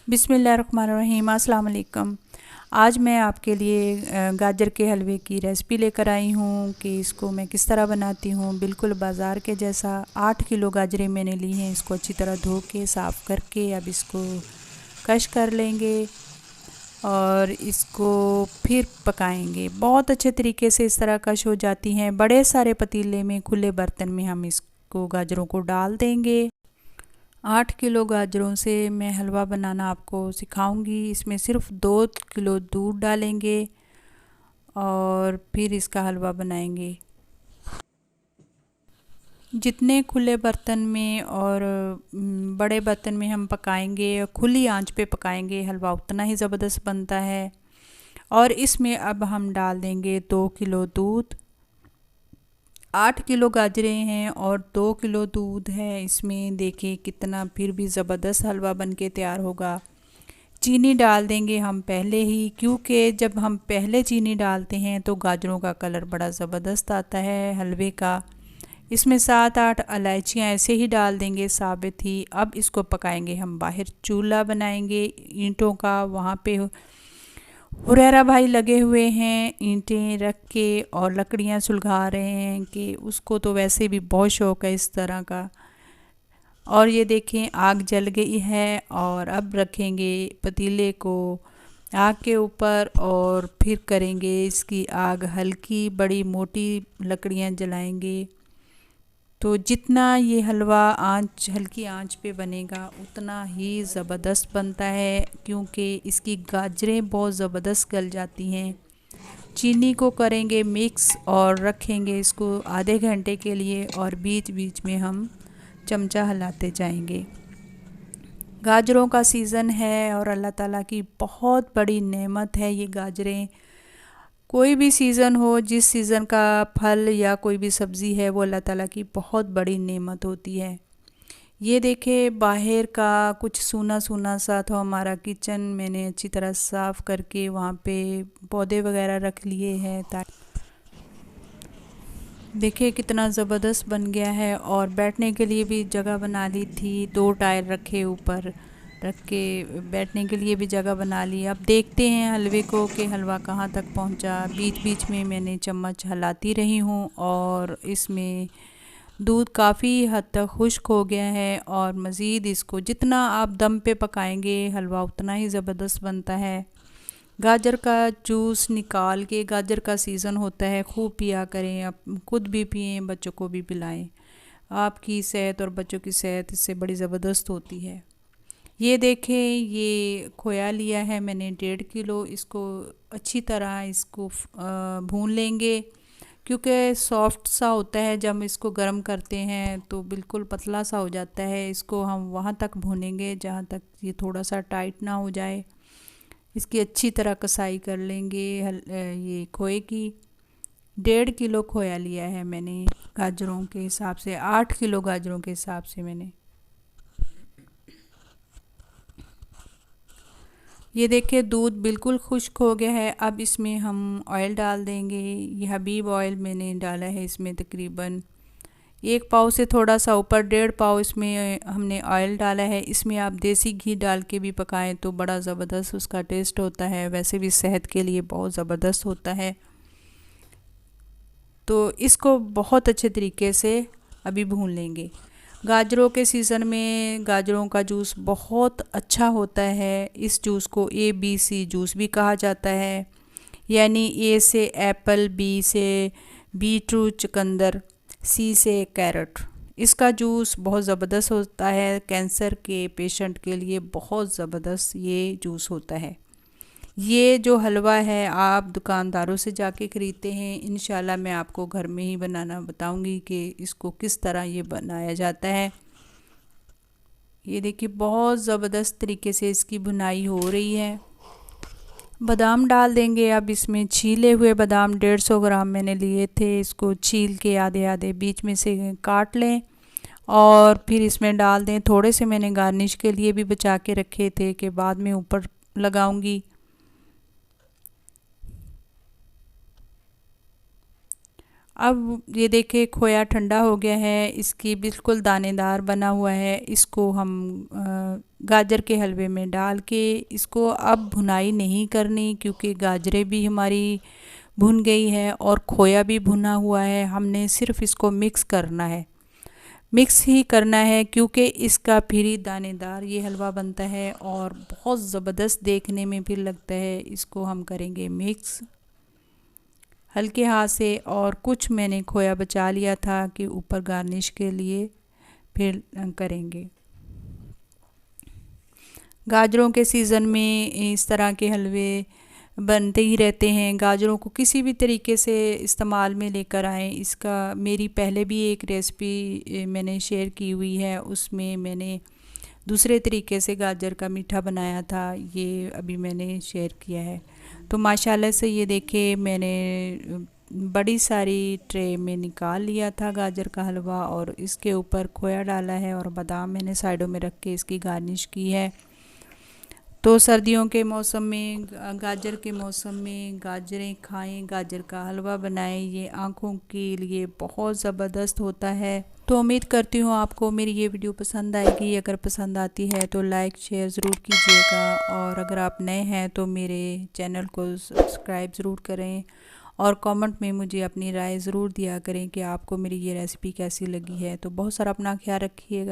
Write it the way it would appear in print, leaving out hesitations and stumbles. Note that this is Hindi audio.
बिस्मिल्लाहिर्रहमानिर्रहीम, अस्सलाम वालेकुम। आज मैं आपके लिए गाजर के हलवे की रेसिपी लेकर आई हूँ कि इसको मैं किस तरह बनाती हूँ। बिल्कुल बाज़ार के जैसा 8 किलो गाजरें मैंने ली हैं। इसको अच्छी तरह धो के साफ़ करके अब इसको कश कर लेंगे और इसको फिर पकाएंगे। बहुत अच्छे तरीके से इस तरह कश हो जाती हैं। बड़े सारे पतीले में, खुले बर्तन में हम इसको गाजरों को डाल देंगे। 8 किलो गाजरों से मैं हलवा बनाना आपको सिखाऊंगी। इसमें सिर्फ 2 किलो दूध डालेंगे और फिर इसका हलवा बनाएंगे। जितने खुले बर्तन में और बड़े बर्तन में हम पकाएंगे, खुली आंच पे पकाएंगे, हलवा उतना ही ज़बरदस्त बनता है। और इसमें अब हम डाल देंगे 2 किलो दूध। 8 किलो गाजरें हैं और 2 किलो दूध है। इसमें देखिए कितना फिर भी ज़बरदस्त हलवा बन के तैयार होगा। चीनी डाल देंगे हम पहले ही, क्योंकि जब हम पहले चीनी डालते हैं तो गाजरों का कलर बड़ा ज़बरदस्त आता है हलवे का। इसमें 7-8 इलायचियाँ ऐसे ही डाल देंगे साबित ही। अब इसको पकाएंगे हम। बाहर चूल्हा बनाएंगे ईंटों का, वहाँ पे हुरैरा भाई लगे हुए हैं ईंटें रख के और लकड़ियाँ सुलगा रहे हैं कि उसको तो वैसे भी बहुत शौक़ है इस तरह का। और ये देखें आग जल गई है और अब रखेंगे पतीले को आग के ऊपर और फिर करेंगे इसकी आग हल्की। बड़ी मोटी लकड़ियाँ जलाएंगे तो जितना ये हलवा हल्की आंच पे बनेगा उतना ही ज़बरदस्त बनता है, क्योंकि इसकी गाजरें बहुत ज़बरदस्त गल जाती हैं। चीनी को करेंगे मिक्स और रखेंगे इसको आधे घंटे के लिए और बीच बीच में हम चमचा हिलाते जाएंगे। गाजरों का सीज़न है और अल्लाह ताला की बहुत बड़ी नेमत है ये गाजरें। कोई भी सीज़न हो, जिस सीज़न का फल या कोई भी सब्ज़ी है, वो अल्लाह ताला की बहुत बड़ी नेमत होती है। ये देखें बाहर का कुछ सूना सूना सा था हमारा किचन। मैंने अच्छी तरह साफ़ करके वहाँ पे पौधे वगैरह रख लिए हैं। देखिए कितना ज़बरदस्त बन गया है। और बैठने के लिए भी जगह बना ली थी। 2 टायर रखे ऊपर रख के बैठने के लिए भी जगह बना ली। अब देखते हैं हलवे को कि हलवा कहाँ तक पहुँचा। बीच बीच में मैंने चम्मच हिलाती रही हूँ और इसमें दूध काफ़ी हद तक खुश्क हो गया है। और मज़ीद इसको जितना आप दम पे पकाएंगे हलवा उतना ही ज़बरदस्त बनता है। गाजर का जूस निकाल के, गाजर का सीज़न होता है, खूब पिया करें। आप खुद भी पिएं, बच्चों को भी पिलाएं। आपकी सेहत और बच्चों की सेहत इससे बड़ी ज़बरदस्त होती है। ये देखें ये खोया लिया है मैंने 1.5 किलो। इसको अच्छी तरह इसको भून लेंगे, क्योंकि सॉफ्ट सा होता है। जब इसको गर्म करते हैं तो बिल्कुल पतला सा हो जाता है। इसको हम वहाँ तक भूनेंगे जहाँ तक ये थोड़ा सा टाइट ना हो जाए। इसकी अच्छी तरह कसाई कर लेंगे। ये खोए की 1.5 किलो खोया लिया है मैंने गाजरों के हिसाब से, 8 किलो गाजरों के हिसाब से मैंने। ये देखिए दूध बिल्कुल खुश्क हो गया है। अब इसमें हम ऑयल डाल देंगे। ये हबीब ऑयल मैंने डाला है। इसमें तकरीबन 1 पाव से थोड़ा सा ऊपर 1.5 पाव इसमें हमने ऑयल डाला है। इसमें आप देसी घी डाल के भी पकाएं तो बड़ा ज़बरदस्त उसका टेस्ट होता है। वैसे भी सेहत के लिए बहुत ज़बरदस्त होता है। तो इसको बहुत अच्छे तरीके से अभी भून लेंगे। गाजरों के सीज़न में गाजरों का जूस बहुत अच्छा होता है। इस जूस को ABC जूस भी कहा जाता है, यानी A से एप्पल, B से बीटरूट चुकंदर, C से कैरेट। इसका जूस बहुत ज़बरदस्त होता है। कैंसर के पेशेंट के लिए बहुत ज़बरदस्त ये जूस होता है। ये जो हलवा है आप दुकानदारों से जाके ख़रीदते हैं, इंशाल्लाह मैं आपको घर में ही बनाना बताऊंगी कि इसको किस तरह ये बनाया जाता है। ये देखिए बहुत ज़बरदस्त तरीके से इसकी भुनाई हो रही है। बादाम डाल देंगे अब इसमें। छीले हुए बादाम 150 ग्राम मैंने लिए थे। इसको छील के आधे आधे बीच में से काट लें और फिर इसमें डाल दें। थोड़े से मैंने गार्निश के लिए भी बचा के रखे थे कि बाद में ऊपर लगाऊंगी। अब ये देखिए खोया ठंडा हो गया है, इसकी बिल्कुल दानेदार बना हुआ है। इसको हम गाजर के हलवे में डाल के इसको अब भुनाई नहीं करनी, क्योंकि गाजरें भी हमारी भुन गई है और खोया भी भुना हुआ है। हमने सिर्फ इसको मिक्स करना है, मिक्स ही करना है, क्योंकि इसका फिर ही दानेदार ये हलवा बनता है और बहुत ज़बरदस्त देखने में भी लगता है। इसको हम करेंगे मिक्स हल्के हाथ से, और कुछ मैंने खोया बचा लिया था कि ऊपर गार्निश के लिए फिर करेंगे। गाजरों के सीज़न में इस तरह के हलवे बनते ही रहते हैं। गाजरों को किसी भी तरीके से इस्तेमाल में लेकर आएँ। इसका मेरी पहले भी एक रेसिपी मैंने शेयर की हुई है, उसमें मैंने दूसरे तरीके से गाजर का मीठा बनाया था, ये अभी मैंने शेयर किया है। तो माशाल्लाह से ये देखिए मैंने बड़ी सारी ट्रे में निकाल लिया था गाजर का हलवा, और इसके ऊपर खोया डाला है और बादाम मैंने साइडों में रख के इसकी गार्निश की है। तो सर्दियों के मौसम में, गाजर के मौसम में गाजरें खाएं, गाजर का हलवा बनाएं, ये आँखों के लिए बहुत ज़बरदस्त होता है। तो उम्मीद करती हूँ आपको मेरी ये वीडियो पसंद आएगी। अगर पसंद आती है तो लाइक शेयर ज़रूर कीजिएगा, और अगर आप नए हैं तो मेरे चैनल को सब्सक्राइब ज़रूर करें, और कमेंट में मुझे अपनी राय ज़रूर दिया करें कि आपको मेरी ये रेसिपी कैसी लगी है। तो बहुत सारा अपना ख्याल रखिएगा।